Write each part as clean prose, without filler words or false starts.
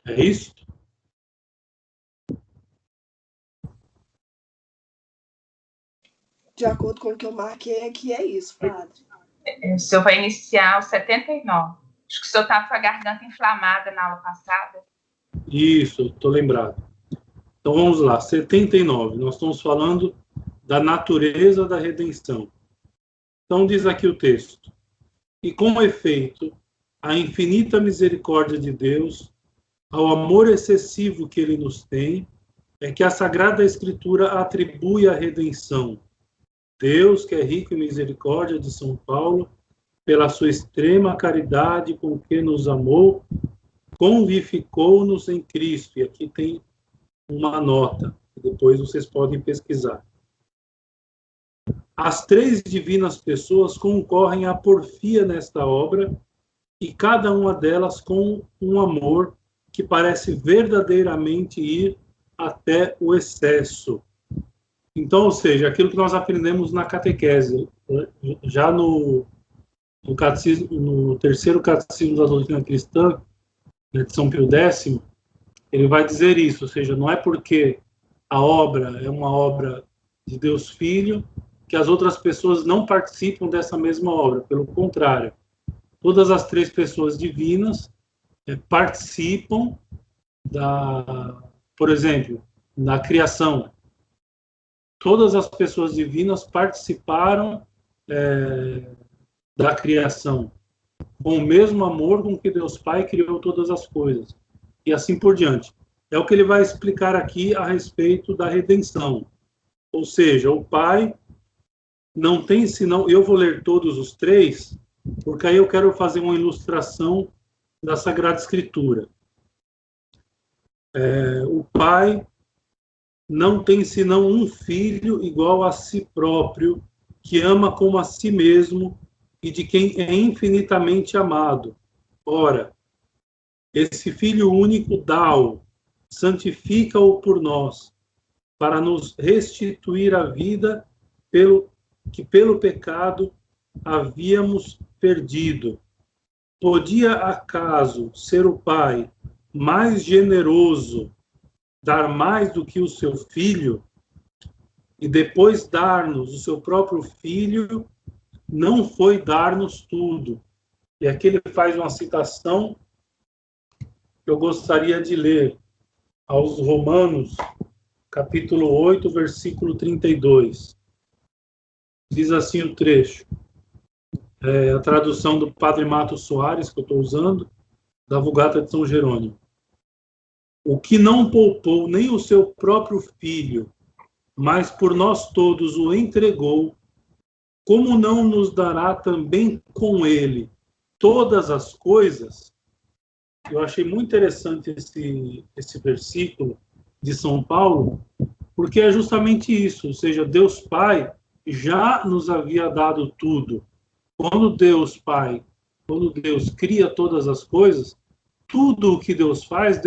É isso? De acordo com o que eu marquei aqui, é isso, padre. O senhor vai iniciar o 79. Acho que o senhor estava com a garganta inflamada na aula passada. Isso, estou lembrado. Então vamos lá, 79. Nós estamos falando da natureza da redenção. Então diz aqui o texto: e com efeito, a infinita misericórdia de Deus, ao amor excessivo que ele nos tem, é que a Sagrada Escritura atribui a redenção. Deus, que é rico em misericórdia, de São Paulo, pela sua extrema caridade com que nos amou, convivificou-nos em Cristo. E aqui tem uma nota, que depois vocês podem pesquisar. As três divinas pessoas concorrem à porfia nesta obra, e cada uma delas com um amor que parece verdadeiramente ir até o excesso. Então, ou seja, aquilo que nós aprendemos na catequese, já no catecismo, no terceiro catecismo da doutrina cristã, né, de São Pio X, ele vai dizer isso, ou seja, não é porque a obra é uma obra de Deus Filho que as outras pessoas não participam dessa mesma obra, pelo contrário, todas as três pessoas divinas participam por exemplo, da criação. Todas as pessoas divinas participaram da criação, com o mesmo amor com que Deus Pai criou todas as coisas. E assim por diante. É o que ele vai explicar aqui a respeito da redenção. Ou seja, o Pai não tem senão... Eu vou ler todos os três, porque aí eu quero fazer uma ilustração da Sagrada Escritura. O Pai não tem senão um filho igual a si próprio, que ama como a si mesmo e de quem é infinitamente amado. Ora, esse Filho único dá-o, santifica-o por nós, para nos restituir a vida que pelo pecado havíamos perdido. Podia acaso ser o Pai mais generoso, dar mais do que o seu Filho, e depois dar-nos o seu próprio Filho, não foi dar-nos tudo? E aqui ele faz uma citação que eu gostaria de ler aos Romanos, capítulo 8, versículo 32. Diz assim o trecho, a tradução do Padre Mato Soares, que eu estou usando, da Vulgata de São Jerônimo. O que não poupou nem o seu próprio Filho, mas por nós todos o entregou, como não nos dará também com ele todas as coisas? Eu achei muito interessante esse versículo de São Paulo, porque é justamente isso, ou seja, Deus Pai já nos havia dado tudo. Quando Deus cria todas as coisas, tudo o que Deus faz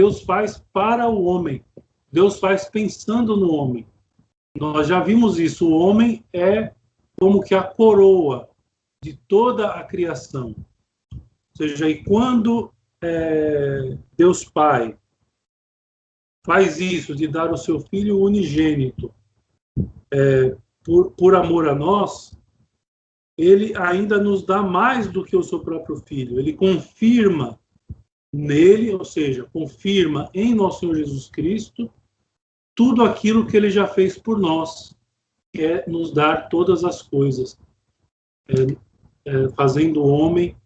para o homem. Deus faz pensando no homem. Nós já vimos isso, o homem é como que a coroa de toda a criação. Ou seja, e quando Deus Pai faz isso, de dar o seu Filho unigênito por amor a nós, ele ainda nos dá mais do que o seu próprio Filho. Ele confirma nele, ou seja, confirma em nosso Senhor Jesus Cristo tudo aquilo que ele já fez por nós, que é nos dar todas as coisas, fazendo o homem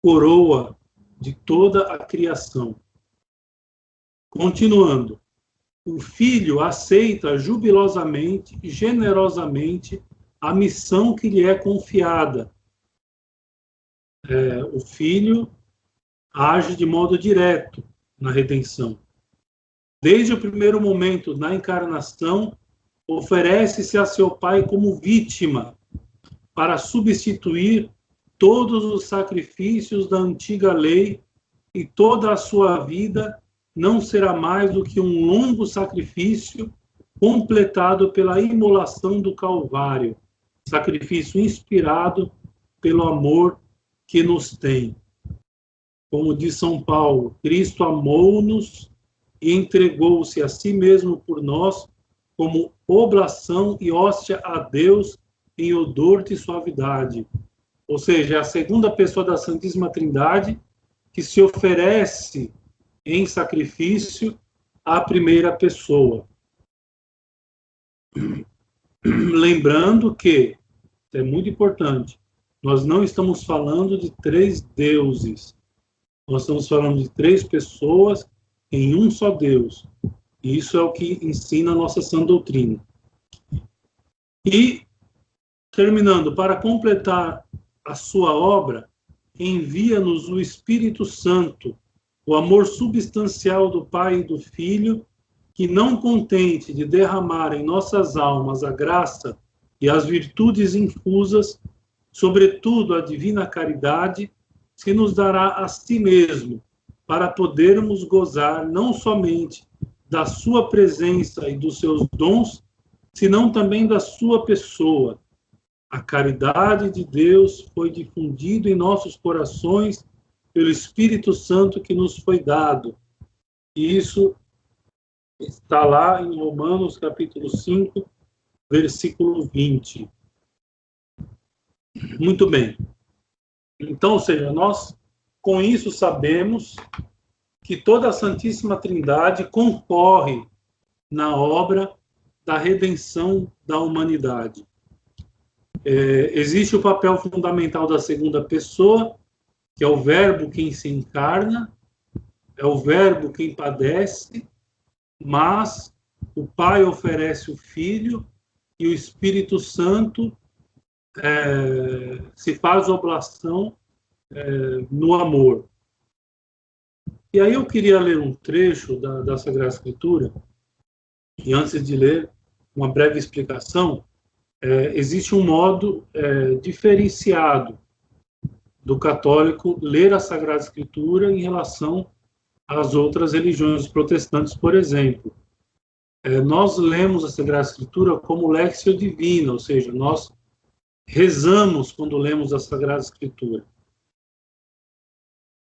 coroa de toda a criação. Continuando, o Filho aceita jubilosamente e generosamente a missão que lhe é confiada. O Filho age de modo direto na redenção. Desde o primeiro momento, na encarnação, oferece-se a seu Pai como vítima, para substituir todos os sacrifícios da antiga lei, e toda a sua vida não será mais do que um longo sacrifício completado pela imolação do Calvário, sacrifício inspirado pelo amor que nos tem. Como diz São Paulo, Cristo amou-nos e entregou-se a si mesmo por nós como oblação e hóstia a Deus em odor de suavidade. Ou seja, a segunda pessoa da Santíssima Trindade que se oferece em sacrifício à primeira pessoa. Lembrando que, é muito importante, nós não estamos falando de três deuses. Nós estamos falando de três pessoas em um só Deus. E isso é o que ensina a nossa sã doutrina. E, terminando, para completar a sua obra, envia-nos o Espírito Santo, o amor substancial do Pai e do Filho, que, não contente de derramar em nossas almas a graça e as virtudes infusas, sobretudo a divina caridade, se nos dará a si mesmo, para podermos gozar não somente da sua presença e dos seus dons, senão também da sua pessoa. A caridade de Deus foi difundida em nossos corações pelo Espírito Santo que nos foi dado. E isso está lá em Romanos, capítulo 5, versículo 20. Muito bem. Então, ou seja, nós com isso sabemos que toda a Santíssima Trindade concorre na obra da redenção da humanidade. Existe o papel fundamental da segunda pessoa, que é o Verbo quem se encarna, é o Verbo quem padece, mas o Pai oferece o Filho e o Espírito Santo se faz oblação no amor. E aí eu queria ler um trecho da Sagrada Escritura, e antes de ler, uma breve explicação. Existe um modo diferenciado do católico ler a Sagrada Escritura em relação às outras religiões protestantes, por exemplo. Nós lemos a Sagrada Escritura como Lectio Divina, ou seja, nós rezamos quando lemos a Sagrada Escritura.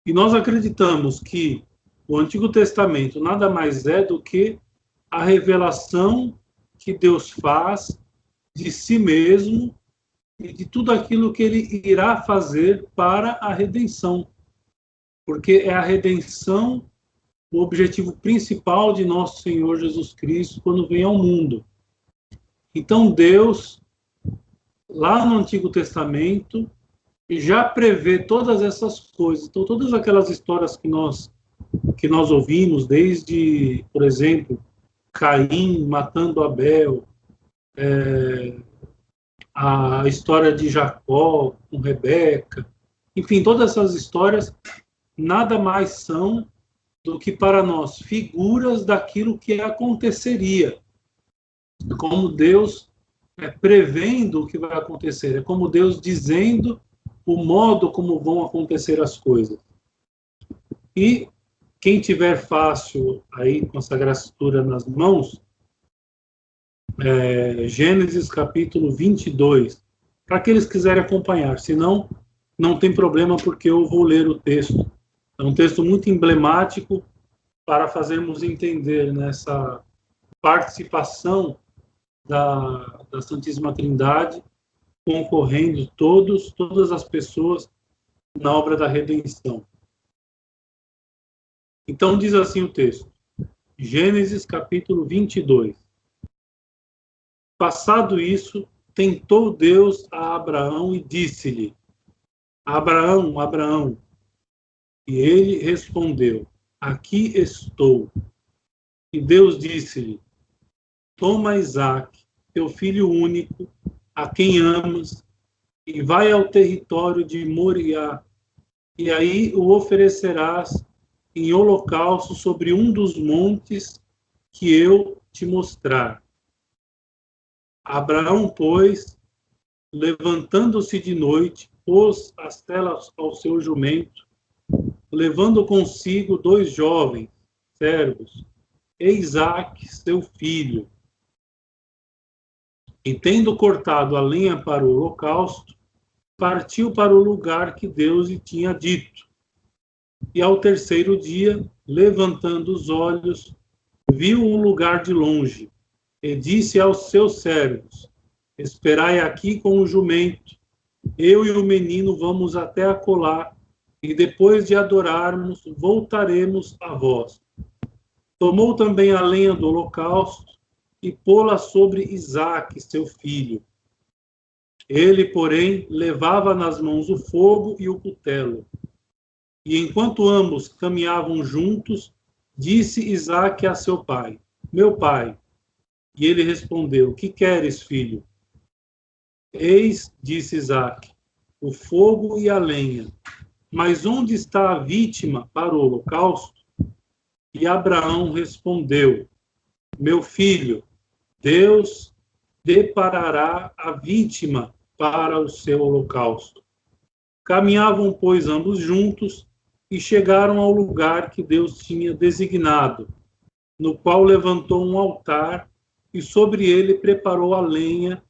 E nós acreditamos que o Antigo Testamento nada mais é do que a revelação que Deus faz de si mesmo e de tudo aquilo que ele irá fazer para a redenção. Porque é a redenção o objetivo principal de nosso Senhor Jesus Cristo quando vem ao mundo. Então Deus, lá no Antigo Testamento, já prevê todas essas coisas. Então todas aquelas histórias que nós ouvimos, desde, por exemplo, Caim matando Abel, a história de Jacó com Rebeca, enfim, todas essas histórias nada mais são do que para nós figuras daquilo que aconteceria, como Deus prevendo o que vai acontecer, é como Deus dizendo o modo como vão acontecer as coisas. E quem tiver fácil aí com a Sagrada Escritura nas mãos, Gênesis capítulo 22, para aqueles que quiserem acompanhar, senão não tem problema porque eu vou ler o texto. É um texto muito emblemático para fazermos entender nessa participação da Santíssima Trindade, concorrendo todas as pessoas na obra da redenção. Então diz assim o texto, Gênesis capítulo 22. Passado isso, tentou Deus a Abraão e disse-lhe, Abraão, Abraão. E ele respondeu, aqui estou. E Deus disse-lhe, toma Isaque, teu filho único, a quem amas, e vai ao território de Moriá, e aí o oferecerás em holocausto sobre um dos montes que eu te mostrar. Abraão, pois, levantando-se de noite, pôs as telas ao seu jumento, levando consigo 2 jovens servos, e Isaque, seu filho. E tendo cortado a lenha para o holocausto, partiu para o lugar que Deus lhe tinha dito. E ao terceiro dia, levantando os olhos, viu um lugar de longe e disse aos seus servos: esperai aqui com o jumento, eu e o menino vamos até acolá, e depois de adorarmos, voltaremos a vós. Tomou também a lenha do holocausto e pô-la sobre Isaque, seu filho. Ele, porém, levava nas mãos o fogo e o cutelo. E enquanto ambos caminhavam juntos, disse Isaque a seu pai: meu pai. E ele respondeu: que queres, filho? Eis, disse Isaque, o fogo e a lenha. Mas onde está a vítima para o holocausto? E Abraão respondeu: meu filho, Deus deparará a vítima para o seu holocausto. Caminhavam, pois, ambos juntos e chegaram ao lugar que Deus tinha designado, no qual levantou um altar e sobre ele preparou a lenha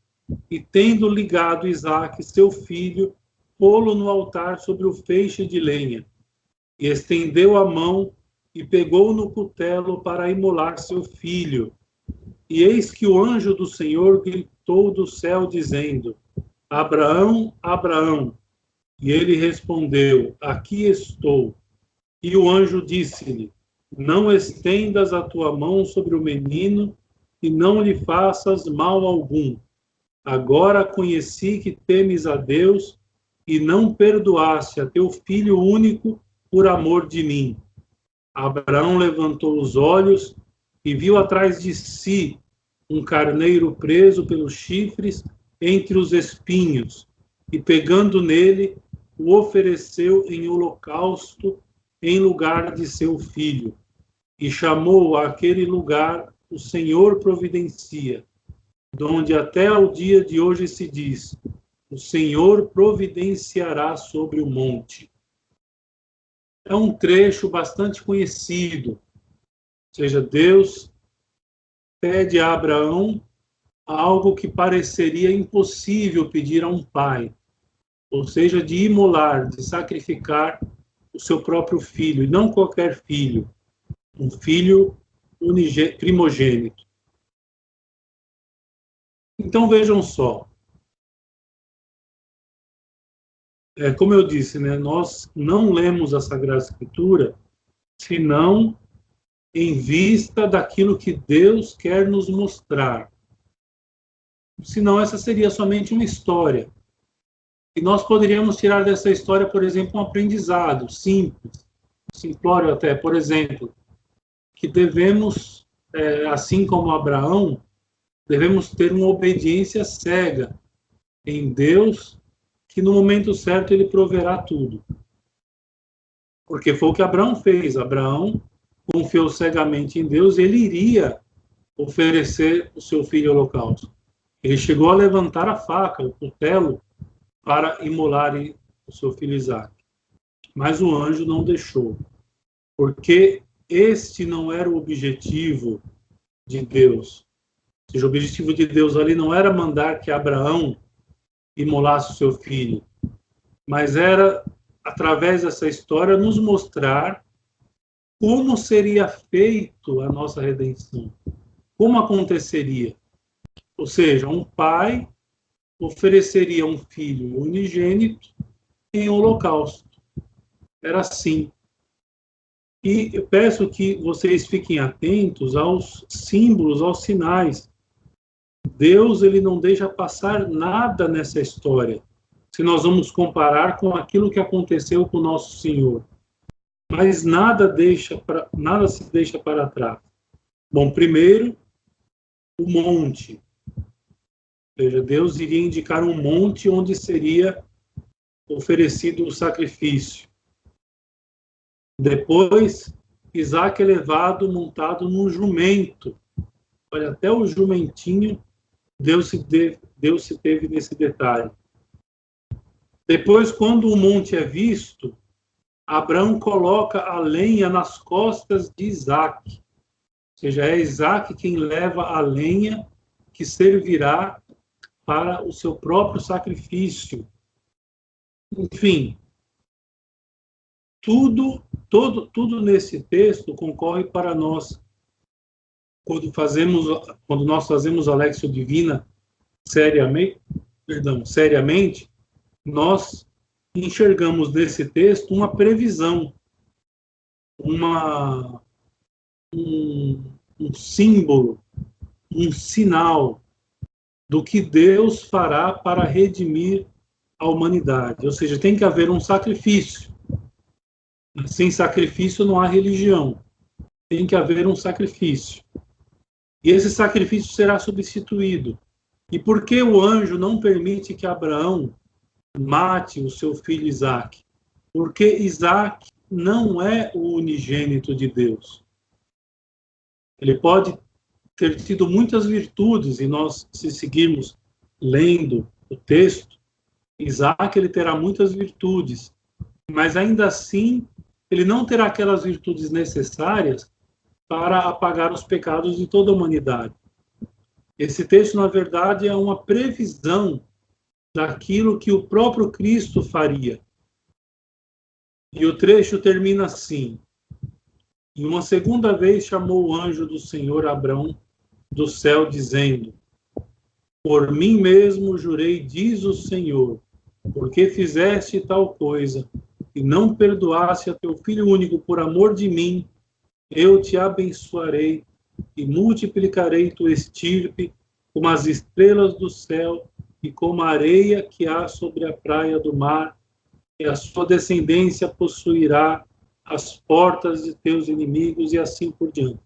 e, tendo ligado Isaque, seu filho, pô-lo no altar sobre o feixe de lenha. E estendeu a mão e pegou no cutelo para imolar seu filho. E eis que o anjo do Senhor gritou do céu, dizendo: Abraão, Abraão. E ele respondeu: aqui estou. E o anjo disse-lhe: não estendas a tua mão sobre o menino e não lhe faças mal algum. Agora conheci que temes a Deus e não perdoaste a teu filho único por amor de mim. Abraão levantou os olhos e viu atrás de si um carneiro preso pelos chifres entre os espinhos, e pegando nele, o ofereceu em holocausto em lugar de seu filho, e chamou àquele lugar o Senhor providencia, donde até ao dia de hoje se diz: o Senhor providenciará sobre o monte. É um trecho bastante conhecido, ou seja, Deus pede a Abraão algo que pareceria impossível pedir a um pai, ou seja, de imolar, de sacrificar o seu próprio filho, e não qualquer filho, um filho primogênito. Então vejam só, como eu disse, né, nós não lemos a Sagrada Escritura senão em vista daquilo que Deus quer nos mostrar. Senão essa seria somente uma história. E nós poderíamos tirar dessa história, por exemplo, um aprendizado simples, simplório até, por exemplo, que devemos, assim como Abraão, devemos ter uma obediência cega em Deus, que no momento certo ele proverá tudo. Porque foi o que Abraão fez. Abraão confiou cegamente em Deus, ele iria oferecer o seu filho ao holocausto. Ele chegou a levantar a faca, o cutelo, para imolar o seu filho Isaque. Mas o anjo não deixou, porque este não era o objetivo de Deus. Ou seja, o objetivo de Deus ali não era mandar que Abraão imolasse o seu filho, mas era, através dessa história, nos mostrar como seria feito a nossa redenção, como aconteceria. Ou seja, um pai ofereceria um filho unigênito em holocausto. Era assim. E eu peço que vocês fiquem atentos aos símbolos, aos sinais. Deus, ele não deixa passar nada nessa história, se nós vamos comparar com aquilo que aconteceu com o nosso Senhor. Mas nada se deixa para trás. Bom, primeiro, o monte. Ou seja, Deus iria indicar um monte onde seria oferecido o sacrifício. Depois, Isaque é levado montado num jumento. Olha, até o jumentinho, Deus se teve nesse detalhe. Depois, quando o monte é visto, Abraão coloca a lenha nas costas de Isaque. Ou seja, é Isaque quem leva a lenha que servirá para o seu próprio sacrifício. Enfim, tudo nesse texto concorre para nós quando nós fazemos a Lexio Divina seriamente, nós enxergamos nesse texto uma previsão, um símbolo, um sinal do que Deus fará para redimir a humanidade. Ou seja, tem que haver um sacrifício. Sem sacrifício não há religião. Tem que haver um sacrifício. E esse sacrifício será substituído. E por que o anjo não permite que Abraão mate o seu filho Isaque? Porque Isaque não é o unigênito de Deus. Ele pode ter tido muitas virtudes, e nós, se seguirmos lendo o texto, Isaque ele terá muitas virtudes, mas ainda assim ele não terá aquelas virtudes necessárias para apagar os pecados de toda a humanidade. Esse texto, na verdade, é uma previsão daquilo que o próprio Cristo faria. E o trecho termina assim: e uma segunda vez chamou o anjo do Senhor Abrão do céu, dizendo: por mim mesmo jurei, diz o Senhor, porque fizeste tal coisa, e não perdoaste a teu filho único por amor de mim, eu te abençoarei e multiplicarei tua estirpe como as estrelas do céu e como a areia que há sobre a praia do mar, e a sua descendência possuirá as portas de teus inimigos, e assim por diante.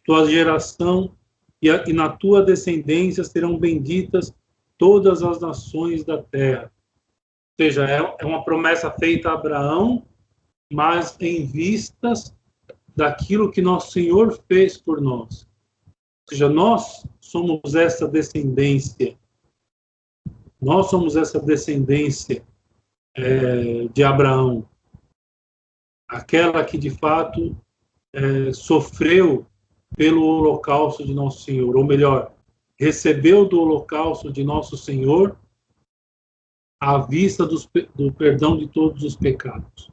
Tua geração e na tua descendência serão benditas todas as nações da terra. Ou seja, é uma promessa feita a Abraão, mas em vistas daquilo que nosso Senhor fez por nós. Ou seja, nós somos essa descendência. Nós somos essa descendência de Abraão. Aquela que, de fato, sofreu pelo holocausto de nosso Senhor. Ou melhor, recebeu do holocausto de nosso Senhor à vista do perdão de todos os pecados.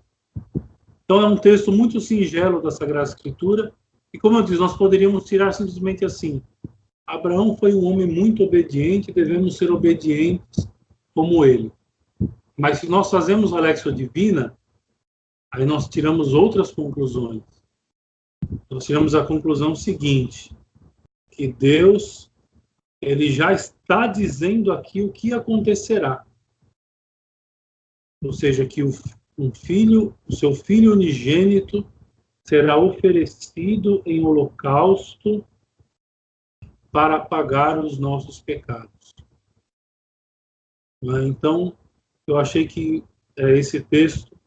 Então, é um texto muito singelo da Sagrada Escritura, e como eu disse, nós poderíamos tirar simplesmente assim: Abraão foi um homem muito obediente, devemos ser obedientes como ele. Mas se nós fazemos a Lexio Divina, aí nós tiramos outras conclusões. Nós tiramos a conclusão seguinte: que Deus, ele já está dizendo aqui o que acontecerá. Ou seja, que o seu filho unigênito será oferecido em holocausto para pagar os nossos pecados. Então, eu achei que esse texto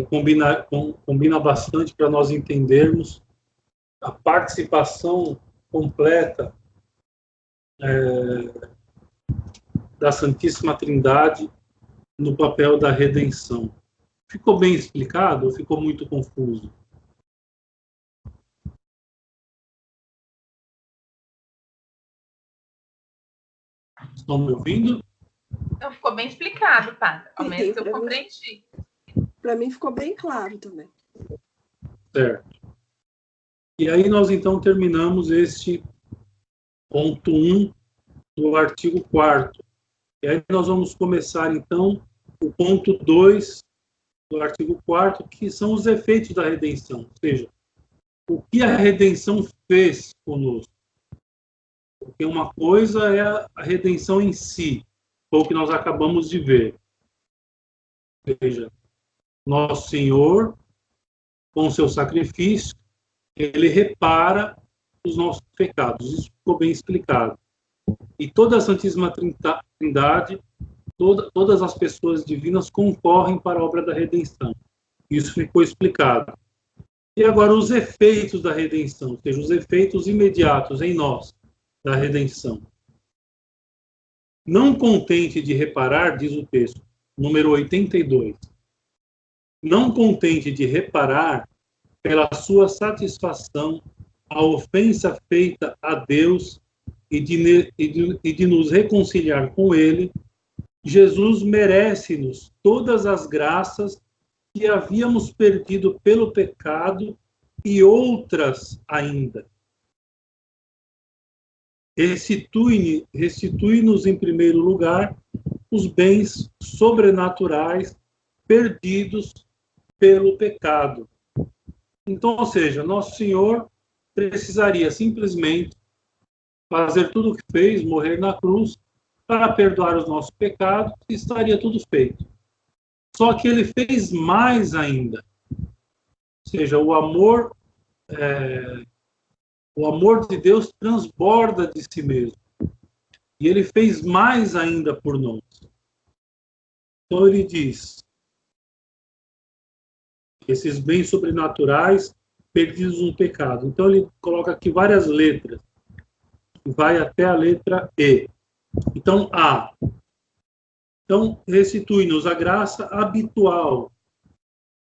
combina bastante para nós entendermos a participação completa da Santíssima Trindade no papel da redenção. Ficou bem explicado ou ficou muito confuso? Estão me ouvindo? Então, ficou bem explicado, padre. Ao menos eu compreendi. Para mim ficou bem claro também. Certo. E aí nós então terminamos este ponto 1 do artigo 4º. E aí nós vamos começar então o ponto 2 do artigo 4º, que são os efeitos da redenção. Ou seja, o que a redenção fez conosco. Porque uma coisa é a redenção em si, foi o que nós acabamos de ver. Ou seja, nosso Senhor, com seu sacrifício, ele repara os nossos pecados. Isso ficou bem explicado. E toda a Santíssima Trindade, todas as pessoas divinas concorrem para a obra da redenção. Isso ficou explicado. E agora os efeitos da redenção, ou seja, os efeitos imediatos em nós da redenção. Não contente de reparar, diz o texto, número 82, não contente de reparar pela sua satisfação a ofensa feita a Deus e de nos reconciliar com Ele, Jesus merece-nos todas as graças que havíamos perdido pelo pecado e outras ainda. restitui-nos em primeiro lugar os bens sobrenaturais perdidos pelo pecado. Então, ou seja, Nosso Senhor precisaria simplesmente fazer tudo o que fez, morrer na cruz, para perdoar os nossos pecados, e estaria tudo feito. Só que ele fez mais ainda. Ou seja, o amor de Deus transborda de si mesmo. E ele fez mais ainda por nós. Então ele diz, esses bens sobrenaturais perdidos no pecado. Então ele coloca aqui várias letras. Vai até a letra E. Então, A. Então, restitui-nos a graça habitual,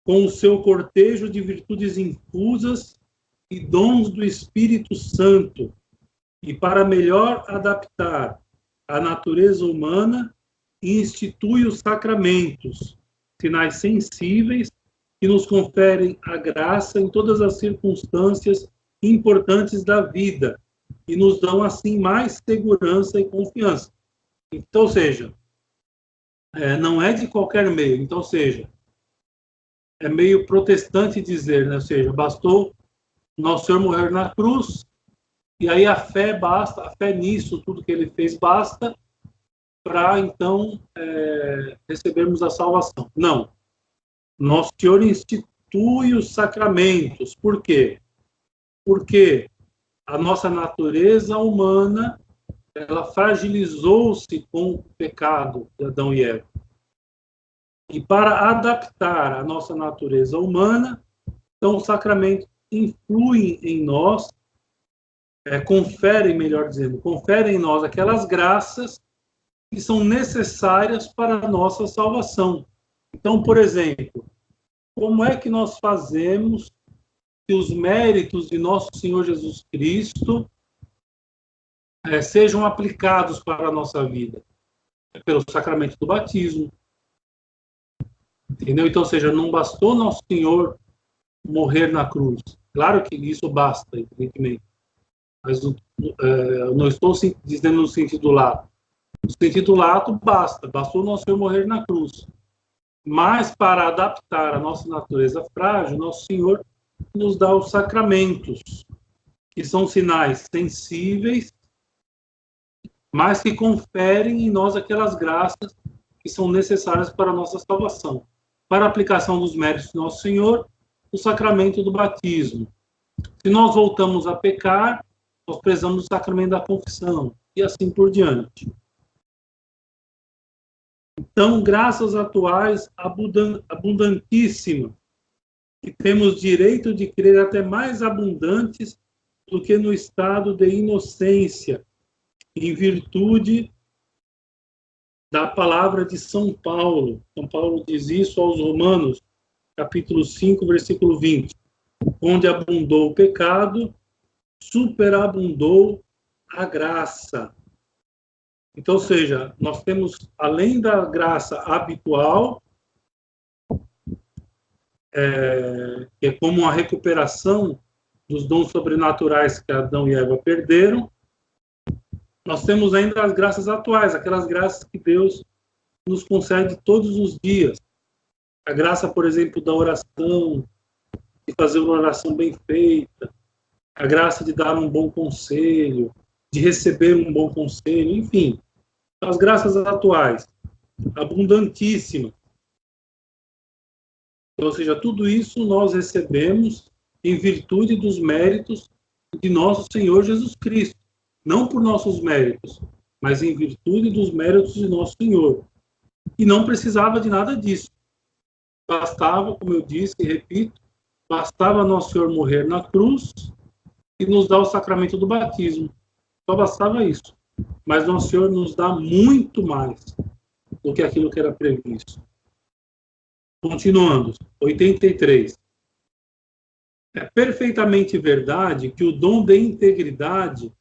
com o seu cortejo de virtudes infusas e dons do Espírito Santo, e para melhor adaptar a natureza humana, institui os sacramentos, sinais sensíveis que nos conferem a graça em todas as circunstâncias importantes da vida e nos dão, assim, mais segurança e confiança. Então, ou seja, não é de qualquer meio. Então, ou seja, é meio protestante dizer, né? Ou seja, bastou Nosso Senhor morrer na cruz, e aí a fé basta, a fé nisso, tudo que ele fez basta, para, então, recebermos a salvação. Não. Nosso Senhor institui os sacramentos. Por quê? Porque a nossa natureza humana, ela fragilizou-se com o pecado de Adão e Eva. E para adaptar a nossa natureza humana, então os sacramentos influem em nós, conferem em nós aquelas graças que são necessárias para a nossa salvação. Então, por exemplo, como é que nós fazemos que os méritos de nosso Senhor Jesus Cristo sejam aplicados para a nossa vida? Pelo sacramento do batismo. Entendeu? Então, ou seja, não bastou Nosso Senhor morrer na cruz. Claro que isso basta, evidentemente. Mas não estou dizendo no sentido lato. No sentido lato, bastou Nosso Senhor morrer na cruz. Mas, para adaptar a nossa natureza frágil, Nosso Senhor nos dá os sacramentos, que são sinais sensíveis, mas que conferem em nós aquelas graças que são necessárias para a nossa salvação. Para a aplicação dos méritos de Nosso Senhor, o sacramento do batismo. Se nós voltamos a pecar, nós precisamos do sacramento da confissão, e assim por diante. Então, graças atuais abundantíssimas, que temos direito de crer até mais abundantes do que no estado de inocência, em virtude da palavra de São Paulo. São Paulo diz isso aos Romanos, capítulo 5, versículo 20. Onde abundou o pecado, superabundou a graça. Então, ou seja, nós temos, além da graça habitual, que é como a recuperação dos dons sobrenaturais que Adão e Eva perderam, nós temos ainda as graças atuais, aquelas graças que Deus nos concede todos os dias. A graça, por exemplo, da oração, de fazer uma oração bem feita, a graça de dar um bom conselho, de receber um bom conselho, enfim. As graças atuais, abundantíssimas. Ou seja, tudo isso nós recebemos em virtude dos méritos de nosso Senhor Jesus Cristo. Não por nossos méritos, mas em virtude dos méritos de nosso Senhor. E não precisava de nada disso. Bastava, como eu disse e repito, bastava Nosso Senhor morrer na cruz e nos dar o sacramento do batismo. Só bastava isso. Mas Nosso Senhor nos dá muito mais do que aquilo que era previsto. Continuando, 83. É perfeitamente verdade que o dom de integridade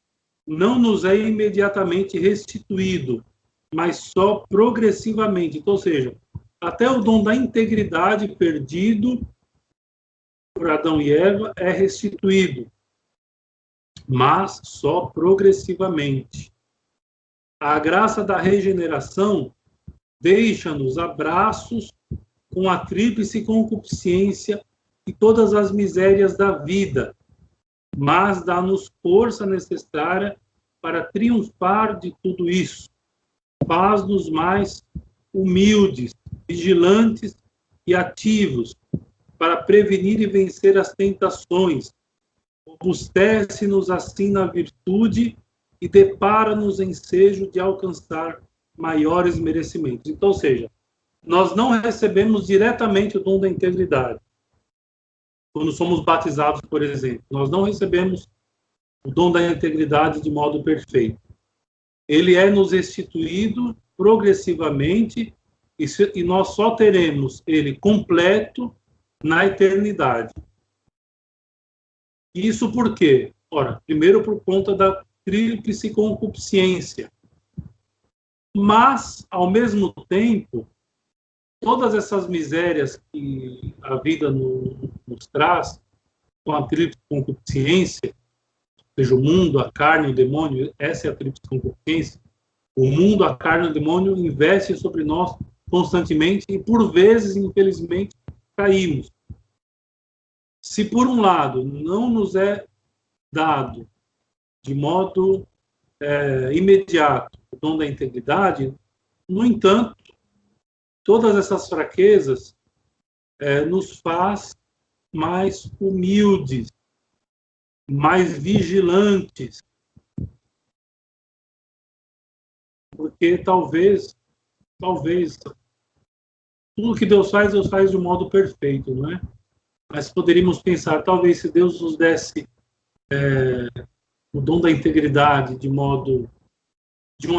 não nos é imediatamente restituído, mas só progressivamente. Então, ou seja, até o dom da integridade perdido por Adão e Eva é restituído. mas só progressivamente. A graça da regeneração deixa-nos abraços com a tríplice concupiscência e todas as misérias da vida, mas dá-nos força necessária para triunfar de tudo isso. Faz-nos mais humildes, vigilantes e ativos para prevenir e vencer as tentações. Robustece-nos assim na virtude e depara-nos ensejo de alcançar maiores merecimentos. Então, ou seja, nós não recebemos diretamente o dom da integridade. Quando somos batizados, por exemplo, nós não recebemos o dom da integridade de modo perfeito. Ele é nos restituído progressivamente e nós só teremos ele completo na eternidade. Isso por quê? Ora, primeiro por conta da tríplice concupiscência. Mas, ao mesmo tempo, todas essas misérias que a vida nos traz, com a tríplice concupiscência, ou seja, o mundo, a carne e o demônio, essa é a tríplice concupiscência, o mundo, a carne e o demônio investem sobre nós constantemente e, por vezes, infelizmente, caímos. Se, por um lado, não nos é dado de modo imediato o dom da integridade, no entanto, todas essas fraquezas nos faz mais humildes, mais vigilantes, porque talvez tudo que Deus faz de um modo perfeito, não é? Mas poderíamos pensar, talvez se Deus nos desse o dom da integridade de uma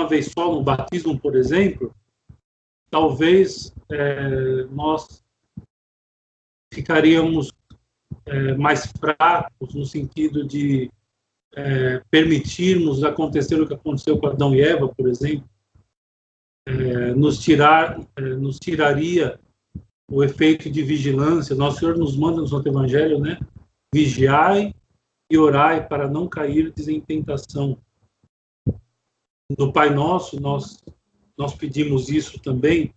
vez só, no batismo, por exemplo, talvez nós ficaríamos mais fracos no sentido de permitirmos acontecer o que aconteceu com Adão e Eva, por exemplo, nos tiraria o efeito de vigilância. Nosso Senhor nos manda no Santo Evangelho, né? Vigiai e orai para não cairdes em tentação. No Pai Nosso, nós pedimos isso também.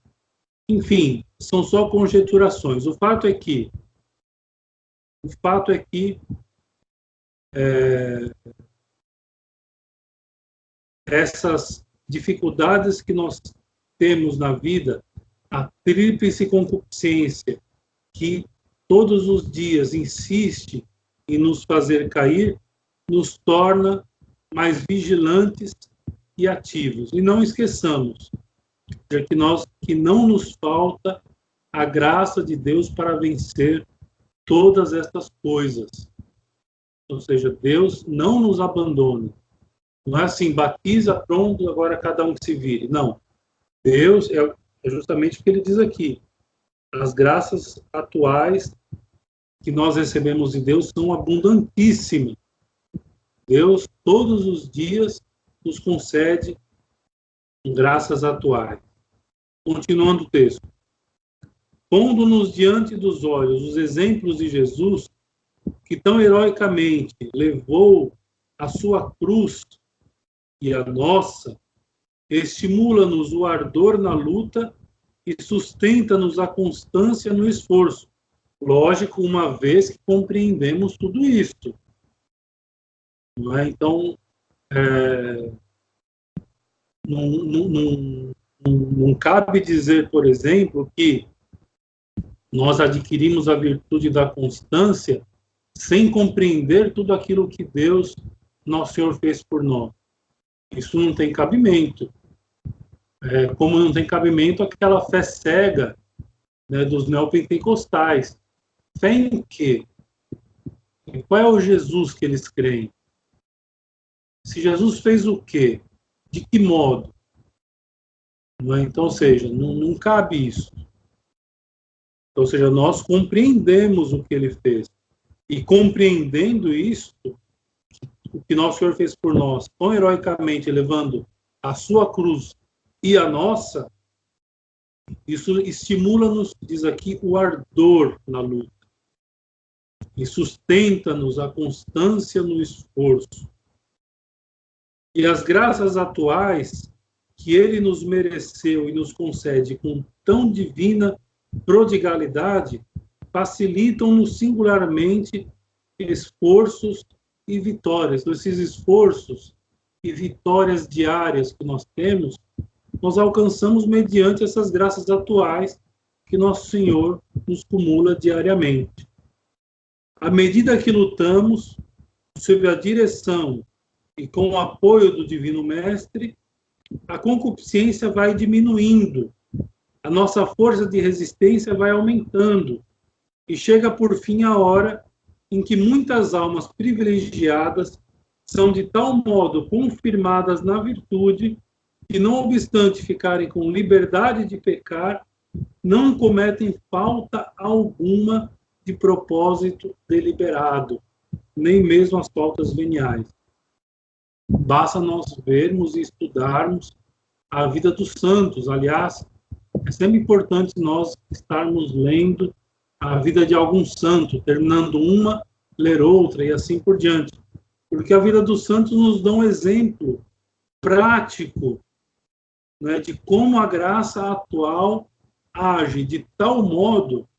Enfim, são só conjeturações. O fato é que essas dificuldades que nós temos na vida, a tríplice concupiscência, que todos os dias insiste em nos fazer cair, nos torna mais vigilantes e ativos. E não esqueçamos que não nos falta a graça de Deus para vencer todas estas coisas. Ou seja, Deus não nos abandona. Não é assim, batiza, pronto, agora cada um que se vire. Não. Deus é justamente o que ele diz aqui. As graças atuais que nós recebemos de Deus são abundantíssimas. Deus, todos os dias, nos concede graças atuais. Continuando o texto. Pondo-nos diante dos olhos os exemplos de Jesus, que tão heroicamente levou a sua cruz e a nossa, estimula-nos o ardor na luta e sustenta-nos a constância no esforço. Lógico, uma vez que compreendemos tudo isto. Não é? Então, não cabe dizer, por exemplo, que nós adquirimos a virtude da constância sem compreender tudo aquilo que Deus, nosso Senhor, fez por nós. Isso não tem cabimento. Como não tem cabimento aquela fé cega, né, dos neopentecostais. Fé em quê? Qual é o Jesus que eles creem? Se Jesus fez o quê? De que modo? Não é? Então, ou seja, não cabe isso. Ou seja, nós compreendemos o que ele fez. E compreendendo isso, o que nosso Senhor fez por nós, tão heroicamente levando a sua cruz e a nossa, isso estimula-nos, diz aqui, o ardor na luta. E sustenta-nos a constância no esforço. E as graças atuais que ele nos mereceu e nos concede com tão divina prodigalidade facilitam-nos singularmente esforços e vitórias. Então, esses esforços e vitórias diárias que nós temos, nós alcançamos mediante essas graças atuais que nosso Senhor nos cumula diariamente. À medida que lutamos, sob a direção e com o apoio do Divino Mestre, a concupiscência vai diminuindo, a nossa força de resistência vai aumentando, e chega por fim a hora em que muitas almas privilegiadas são de tal modo confirmadas na virtude que, não obstante ficarem com liberdade de pecar, não cometem falta alguma de propósito deliberado, nem mesmo as faltas veniais. Basta nós vermos e estudarmos a vida dos santos. Aliás, é sempre importante nós estarmos lendo a vida de algum santo, terminando uma, ler outra e assim por diante. Porque a vida dos santos nos dá um exemplo prático, né, de como a graça atual age de tal modo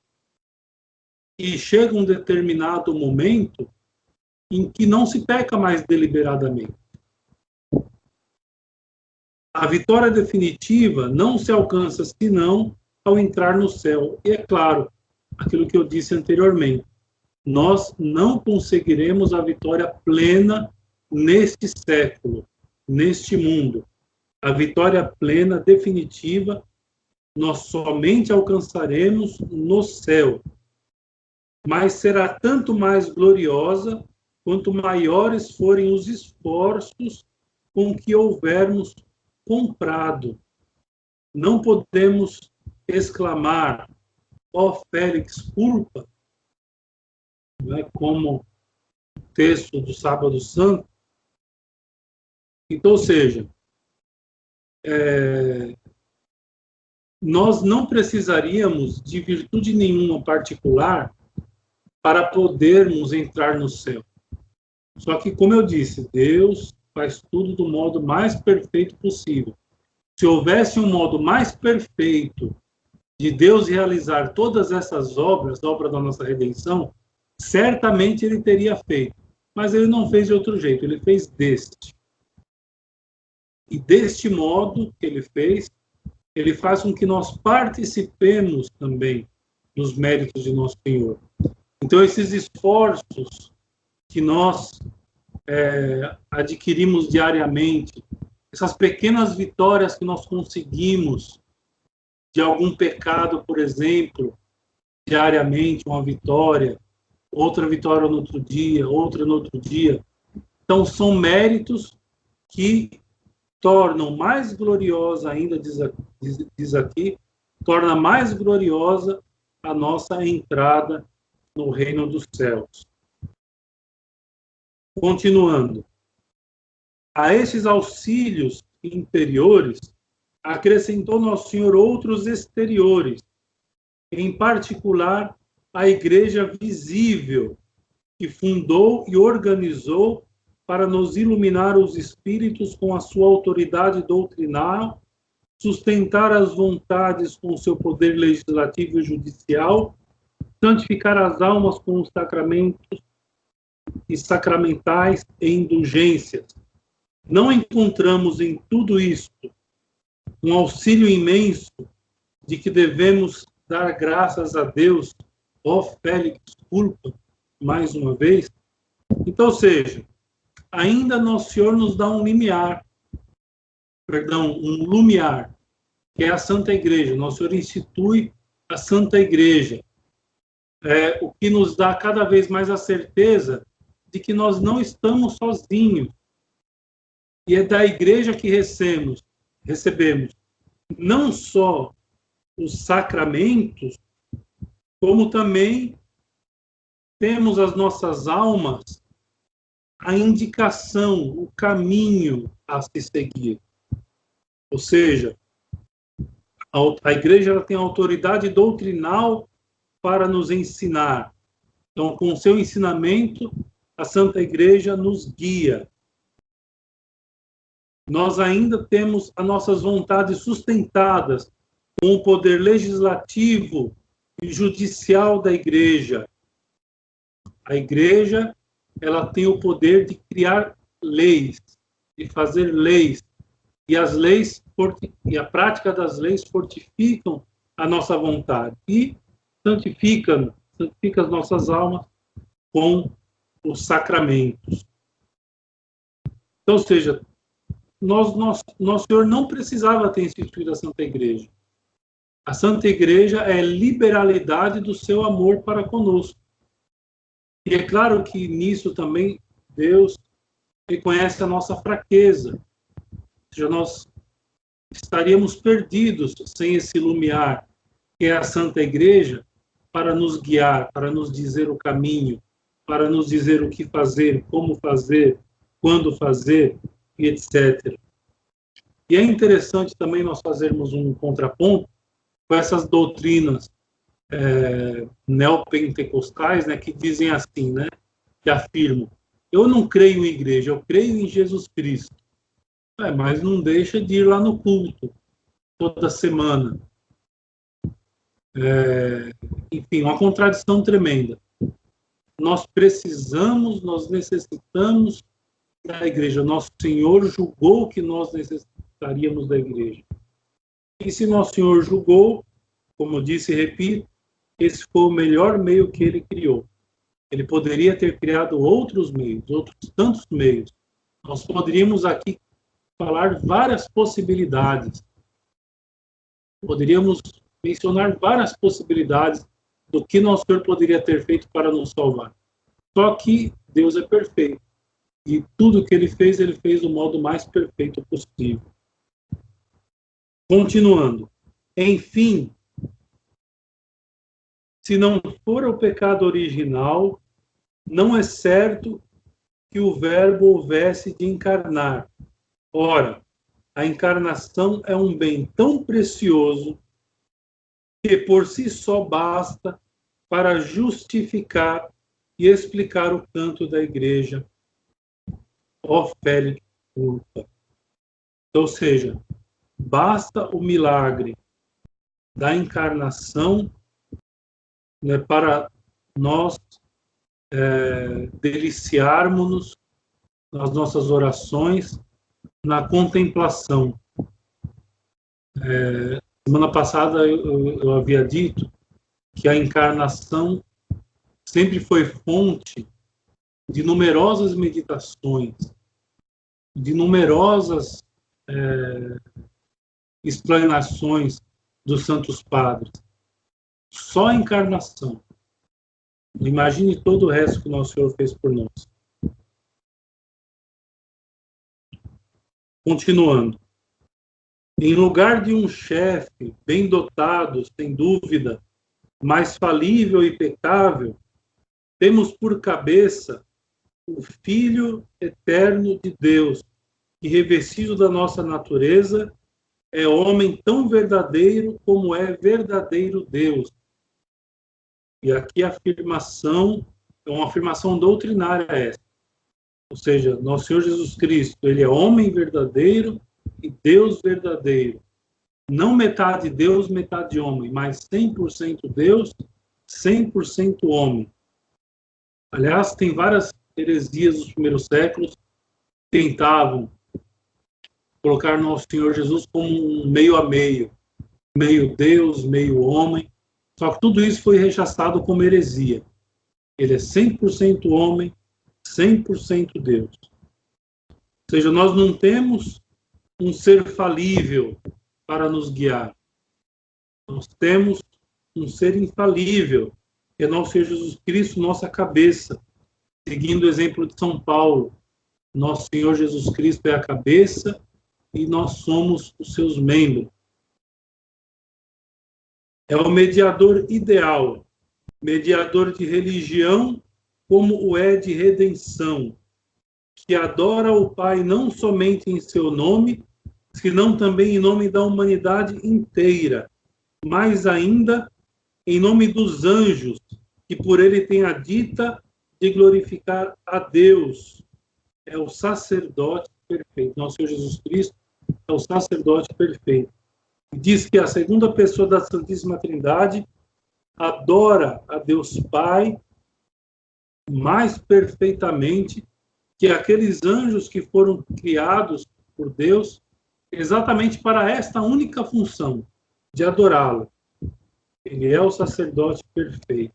que chega um determinado momento em que não se peca mais deliberadamente. A vitória definitiva não se alcança senão ao entrar no céu. E é claro, aquilo que eu disse anteriormente, nós não conseguiremos a vitória plena neste século, neste mundo. A vitória plena, definitiva, nós somente alcançaremos no céu. Mas será tanto mais gloriosa quanto maiores forem os esforços com que houvermos comprado. Não podemos exclamar, ó Félix culpa, né, como o texto do Sábado Santo. Então, ou seja, nós não precisaríamos de virtude nenhuma particular para podermos entrar no céu. Só que, como eu disse, Deus faz tudo do modo mais perfeito possível. Se houvesse um modo mais perfeito de Deus realizar todas essas obras, a obra da nossa redenção, certamente ele teria feito. Mas ele não fez de outro jeito, ele fez deste. E deste modo que ele fez, ele faz com que nós participemos também dos méritos de nosso Senhor. Então, esses esforços que nós adquirimos diariamente, essas pequenas vitórias que nós conseguimos de algum pecado, por exemplo, diariamente, uma vitória, outra vitória no outro dia, outra no outro dia. Então, são méritos que tornam mais gloriosa ainda, diz aqui, torna mais gloriosa a nossa entrada no reino dos céus. Continuando. A estes auxílios interiores, acrescentou Nosso Senhor outros exteriores, em particular a igreja visível, que fundou e organizou para nos iluminar os espíritos com a sua autoridade doutrinal, sustentar as vontades com o seu poder legislativo e judicial, santificar as almas com os sacramentos e sacramentais e indulgências. Não encontramos em tudo isto um auxílio imenso de que devemos dar graças a Deus, ó Félix culpa, mais uma vez? Então, ou seja, ainda Nosso Senhor nos dá um lumiar, que é a Santa Igreja. Nosso Senhor institui a Santa Igreja, o que nos dá cada vez mais a certeza de que nós não estamos sozinhos. E é da Igreja que recebemos não só os sacramentos, como também temos as nossas almas a indicação, o caminho a se seguir. Ou seja, a Igreja ela tem autoridade doutrinal para nos ensinar. Então, com o seu ensinamento, a Santa Igreja nos guia. nós ainda temos as nossas vontades sustentadas com o poder legislativo e judicial da Igreja. A Igreja, ela tem o poder de criar leis, de fazer leis, e as leis e a prática das leis fortificam a nossa vontade e santifica as nossas almas com os sacramentos. Então, ou seja, nosso Senhor não precisava ter instituído a Santa Igreja. A Santa Igreja é liberalidade do seu amor para conosco. E é claro que nisso também Deus reconhece a nossa fraqueza. Ou seja, nós estaríamos perdidos sem esse lumiar, que é a Santa Igreja, para nos guiar, para nos dizer o caminho, para nos dizer o que fazer, como fazer, quando fazer, e etc. E é interessante também nós fazermos um contraponto com essas doutrinas neopentecostais, né, que dizem assim, né, que afirmam: eu não creio em igreja, eu creio em Jesus Cristo. Mas não deixa de ir lá no culto toda semana. Enfim, uma contradição tremenda. Nós necessitamos da igreja. Nosso Senhor julgou que nós necessitaríamos da igreja. E se nosso Senhor julgou, como disse e repito, esse foi o melhor meio que ele criou. Ele poderia ter criado outros meios, outros tantos meios. Nós poderíamos aqui falar várias possibilidades. Poderíamos mencionar várias possibilidades do que nosso Senhor poderia ter feito para nos salvar. Só que Deus é perfeito. E tudo que ele fez do modo mais perfeito possível. Continuando. Enfim, se não for o pecado original, não é certo que o Verbo houvesse de encarnar. Ora, a encarnação é um bem tão precioso que por si só basta para justificar e explicar o canto da igreja, ó Félix Urpa. Ou seja, basta o milagre da encarnação, né, para nós deliciarmos-nos nas nossas orações, na contemplação. Semana passada eu havia dito que a encarnação sempre foi fonte de numerosas meditações, de numerosas explanações dos Santos Padres. Só a encarnação. Imagine todo o resto que o nosso Senhor fez por nós. Continuando. Em lugar de um chefe bem dotado, sem dúvida, mas falível e pecável, temos por cabeça o Filho eterno de Deus, que, revestido da nossa natureza, é homem tão verdadeiro como é verdadeiro Deus. E aqui a afirmação é uma afirmação doutrinária essa. Ou seja, nosso Senhor Jesus Cristo, ele é homem verdadeiro e Deus verdadeiro. Não metade Deus, metade homem, mas 100% Deus, 100% homem. Aliás, tem várias heresias dos primeiros séculos que tentavam colocar nosso Senhor Jesus como um meio a meio. Meio Deus, meio homem. Só que tudo isso foi rechaçado como heresia. Ele é 100% homem, 100% Deus. Ou seja, nós não temos um ser falível para nos guiar. Nós temos um ser infalível, que é nosso Senhor Jesus Cristo, nossa cabeça. Seguindo o exemplo de São Paulo, nosso Senhor Jesus Cristo é a cabeça e nós somos os seus membros. É o mediador ideal, mediador de religião, como o é de redenção, que adora o Pai não somente em seu nome, senão também em nome da humanidade inteira, mais ainda em nome dos anjos, que por ele tem a dita de glorificar a Deus. É o sacerdote perfeito. Nosso Senhor Jesus Cristo é o sacerdote perfeito. E diz que a segunda pessoa da Santíssima Trindade adora a Deus Pai mais perfeitamente que aqueles anjos que foram criados por Deus exatamente para esta única função, de adorá-lo. Ele é o sacerdote perfeito,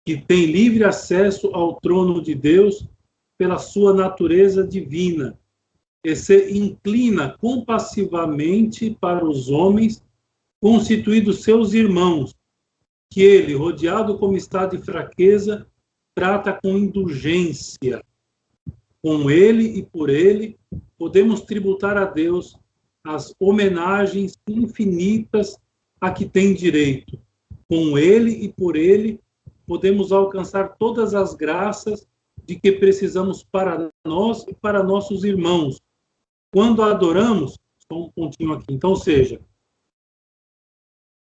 que tem livre acesso ao trono de Deus pela sua natureza divina, e se inclina compassivamente para os homens, constituídos seus irmãos, que ele, rodeado como está de fraqueza, trata com indulgência. Com ele e por ele, podemos tributar a Deus as homenagens infinitas a que tem direito. Com ele e por ele, podemos alcançar todas as graças de que precisamos para nós e para nossos irmãos. Quando adoramos, só um pontinho aqui, então, ou seja,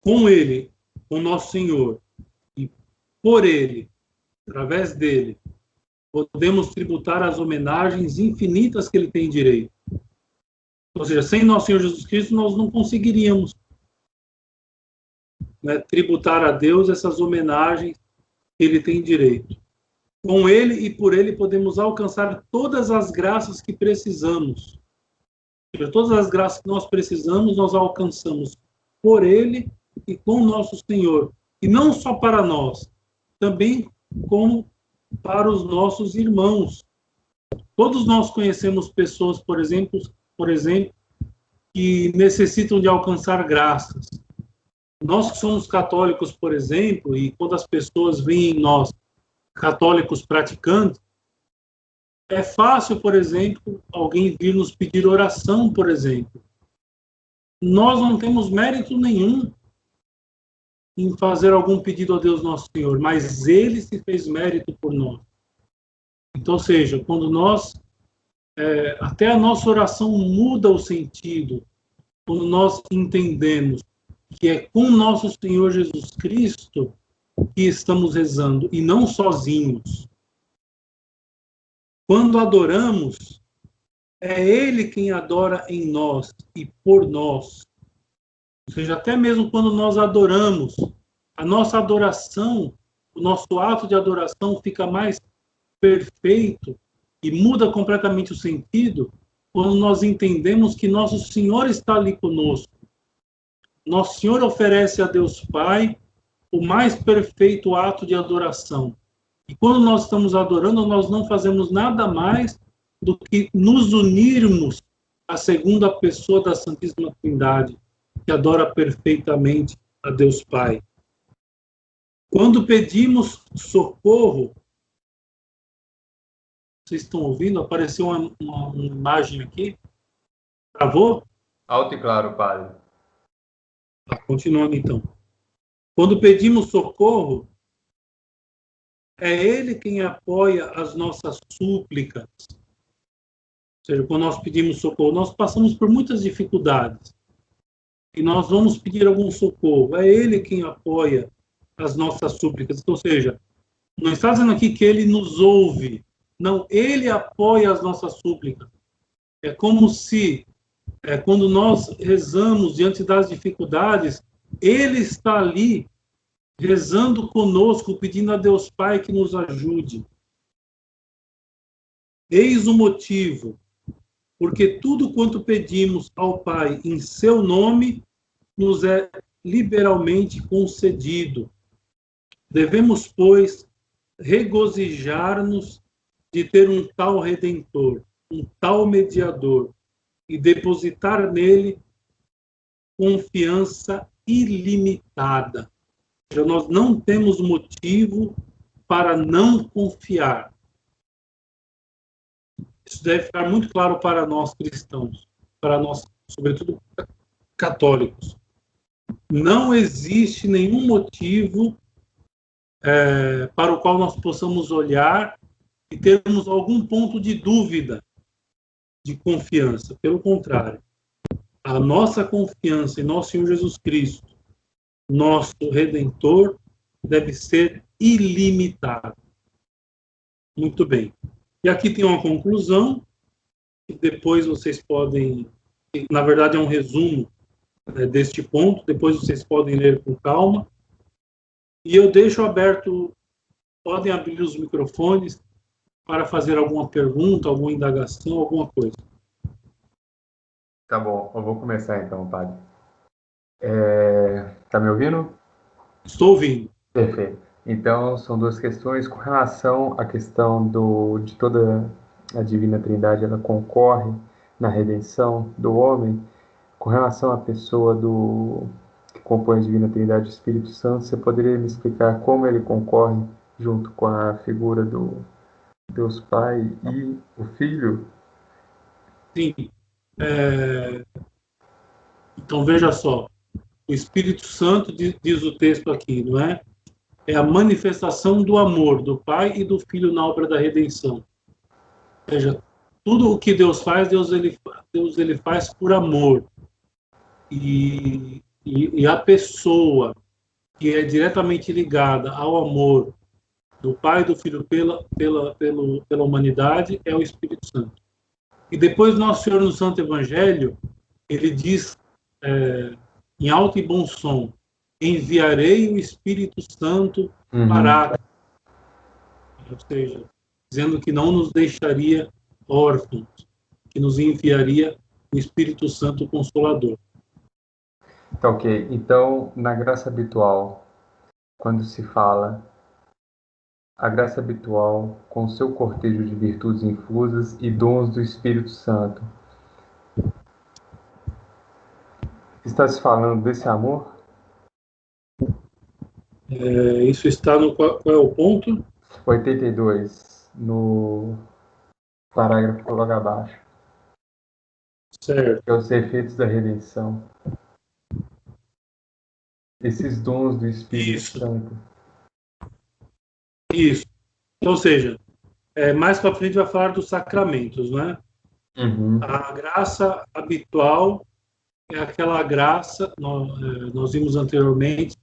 com ele, com nosso Senhor, e por ele, através dele, podemos tributar as homenagens infinitas que ele tem direito. Ou seja, sem nosso Senhor Jesus Cristo, nós não conseguiríamos, né, tributar a Deus essas homenagens que ele tem direito. Com ele e por ele podemos alcançar todas as graças que precisamos. Ou seja, todas as graças que nós precisamos, nós alcançamos por ele e com nosso Senhor. E não só para nós, também como para os nossos irmãos. Todos nós conhecemos pessoas, por exemplo, que necessitam de alcançar graças. Nós que somos católicos, por exemplo, e quando as pessoas veem em nós católicos praticantes, é fácil, por exemplo, alguém vir nos pedir oração, por exemplo. Nós não temos mérito nenhum em fazer algum pedido a Deus Nosso Senhor, mas Ele se fez mérito por nós. Então, ou seja, quando nós, até a nossa oração muda o sentido, quando nós entendemos que é com nosso Senhor Jesus Cristo que estamos rezando, e não sozinhos. Quando adoramos, é Ele quem adora em nós e por nós. Ou seja, até mesmo quando nós adoramos, a nossa adoração, o nosso ato de adoração fica mais perfeito e muda completamente o sentido quando nós entendemos que nosso Senhor está ali conosco. Nosso Senhor oferece a Deus Pai o mais perfeito ato de adoração. E quando nós estamos adorando, nós não fazemos nada mais do que nos unirmos à segunda pessoa da Santíssima Trindade, que adora perfeitamente a Deus Pai. Quando pedimos socorro, vocês estão ouvindo? Apareceu uma imagem aqui. Travou? Alto e claro, padre. Continuando então. Quando pedimos socorro, é Ele quem apoia as nossas súplicas. Ou seja, quando nós pedimos socorro, nós passamos por muitas dificuldades. E nós vamos pedir algum socorro. É Ele quem apoia as nossas súplicas. Ou seja, não está dizendo aqui que Ele nos ouve. Não, Ele apoia as nossas súplicas. É como se, quando nós rezamos diante das dificuldades, Ele está ali, rezando conosco, pedindo a Deus Pai que nos ajude. Eis o motivo, porque tudo quanto pedimos ao Pai em seu nome, nos é liberalmente concedido. Devemos, pois, regozijar-nos de ter um tal Redentor, um tal Mediador, e depositar nele confiança ilimitada. Nós não temos motivo para não confiar. Isso deve ficar muito claro para nós cristãos, para nós, sobretudo, católicos. Não existe nenhum motivo para o qual nós possamos olhar e termos algum ponto de dúvida, de confiança. Pelo contrário, a nossa confiança em nosso Senhor Jesus Cristo, nosso Redentor, deve ser ilimitada. Muito bem. E aqui tem uma conclusão, que depois vocês podem, na verdade é um resumo, né, deste ponto, depois vocês podem ler com calma. E eu deixo aberto, podem abrir os microfones para fazer alguma pergunta, alguma indagação, alguma coisa. Tá bom, eu vou começar então, padre. Tá me ouvindo? Estou ouvindo. Perfeito. Então, são duas questões com relação à questão de toda a Divina Trindade, ela concorre na redenção do homem. Com relação à pessoa que compõe a Divina Trindade, o Espírito Santo, você poderia me explicar como ele concorre junto com a figura do Deus Pai e o Filho? Sim. Então, veja só. O Espírito Santo, diz o texto aqui, não é? É a manifestação do amor do Pai e do Filho na obra da redenção. Ou seja, tudo o que Deus faz, Deus ele faz por amor. E a pessoa que é diretamente ligada ao amor do Pai e do Filho pela humanidade é o Espírito Santo. E depois Nosso Senhor no Santo Evangelho, ele diz em alto e bom som: enviarei o Espírito Santo para, ou seja, dizendo que não nos deixaria órfãos, que nos enviaria o Espírito Santo Consolador. Tá ok. Então, na graça habitual, quando se fala a graça habitual com seu cortejo de virtudes infusas e dons do Espírito Santo, está se falando desse amor? Isso está no... Qual é o ponto? 82, no parágrafo logo abaixo. Certo. Que é os efeitos da redenção. Esses dons do Espírito Santo. Isso. Ou seja, mais para frente vai falar dos sacramentos, né? A graça habitual é aquela graça, nós vimos anteriormente,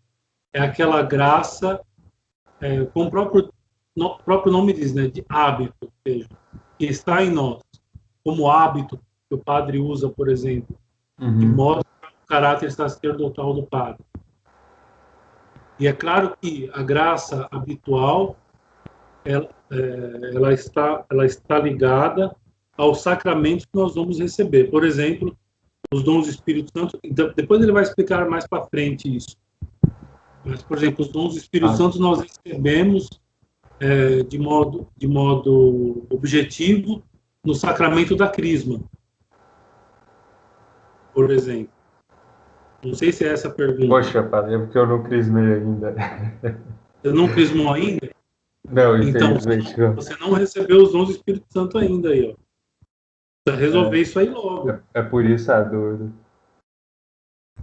é aquela graça, como o próprio nome diz, né, de hábito, ou seja, que está em nós, como hábito que o padre usa, por exemplo, que mostra o caráter sacerdotal do padre. E é claro que a graça habitual ela está ligada aos sacramentos que nós vamos receber. Por exemplo, os dons do Espírito Santo. Depois ele vai explicar mais para frente isso. Mas, por exemplo, os dons do Espírito Santo nós recebemos de modo objetivo no sacramento da crisma, por exemplo. Não sei se é essa a pergunta. Poxa, padre, é porque eu não crismei ainda. Você não crismou ainda? Não, então, infelizmente. Você não recebeu os dons do Espírito Santo ainda aí, ó. Precisa resolver isso aí logo. É por isso a dúvida.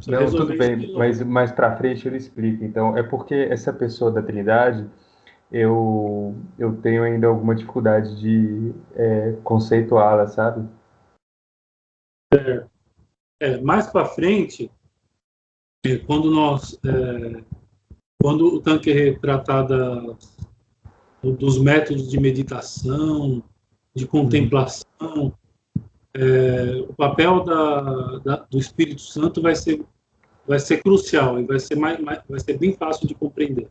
Não, tudo bem, mas mais para frente eu explico. Então, é porque essa pessoa da Trindade, eu tenho ainda alguma dificuldade de conceituá-la, sabe? Mais para frente, quando o Tanqueray tratar dos métodos de meditação, de contemplação, o papel do Espírito Santo vai ser crucial e vai ser bem fácil de compreender.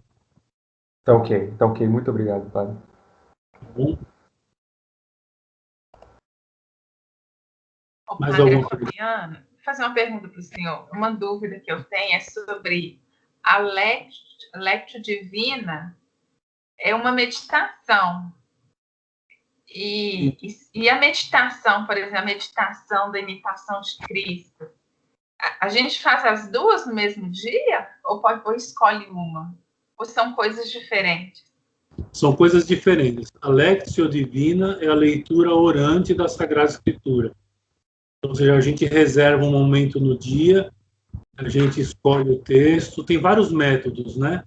Tá ok. Muito obrigado, padre. Tá bom? Mais alguma pergunta? Vou fazer uma pergunta para o senhor. Uma dúvida que eu tenho é sobre a Lectio Divina. É uma meditação. E a meditação, por exemplo, a meditação da imitação de Cristo, a gente faz as duas no mesmo dia? Ou escolhe uma? Ou são coisas diferentes? São coisas diferentes. A Lectio Divina é a leitura orante da Sagrada Escritura. Ou seja, a gente reserva um momento no dia, a gente escolhe o texto. Tem vários métodos, né?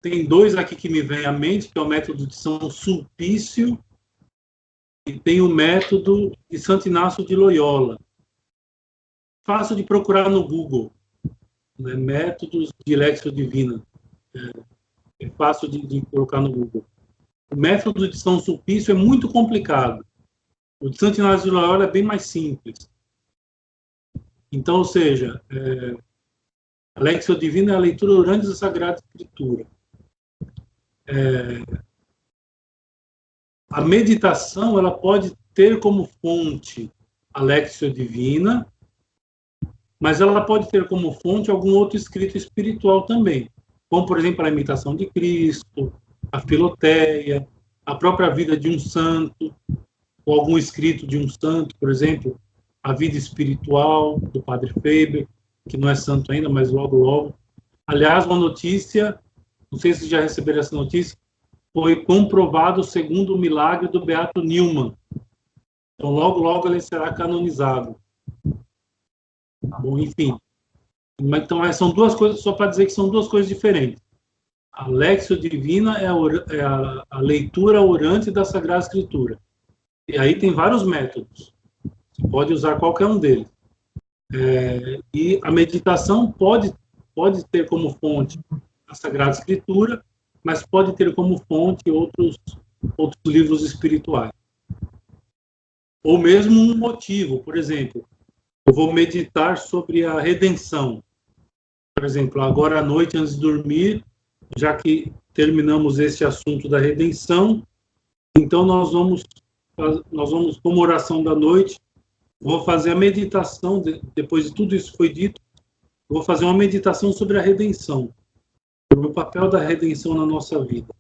Tem dois aqui que me vêm à mente, que é o método de São Sulpício e tem o método de Santo Inácio de Loyola. Fácil de procurar no Google, né? Métodos de Lectio Divina. É fácil de colocar no Google. O método de São Sulpício é muito complicado. O de Santo Inácio de Loyola é bem mais simples. Então, ou seja, a Lexio Divina é a leitura orante da Sagrada Escritura. A meditação, ela pode ter como fonte a Lexio Divina, mas ela pode ter como fonte algum outro escrito espiritual também, como, por exemplo, a Imitação de Cristo, a Filoteia, a própria vida de um santo, ou algum escrito de um santo, por exemplo, a vida espiritual do Padre Faber, que não é santo ainda, mas logo, logo. Aliás, uma notícia, não sei se já receberam essa notícia, foi comprovado o segundo milagre do Beato Newman. Então, logo, logo ele será canonizado. Bom, enfim. Então, são duas coisas, só para dizer que são duas coisas diferentes. A Lexio Divina é a leitura orante da Sagrada Escritura. E aí tem vários métodos. Você pode usar qualquer um deles. E a meditação pode ter como fonte a Sagrada Escritura, mas pode ter como fonte outros livros espirituais. Ou mesmo um motivo, por exemplo, eu vou meditar sobre a redenção. Por exemplo, agora à noite, antes de dormir, já que terminamos esse assunto da redenção, então nós vamos, como oração da noite, vou fazer a meditação, depois de tudo isso foi dito, vou fazer uma meditação sobre a redenção, sobre o papel da redenção na nossa vida.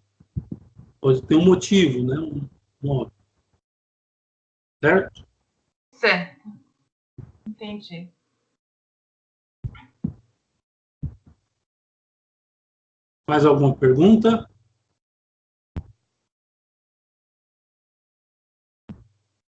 Pode ter um motivo, né? Um modo. Certo? Certo. Entendi. Mais alguma pergunta?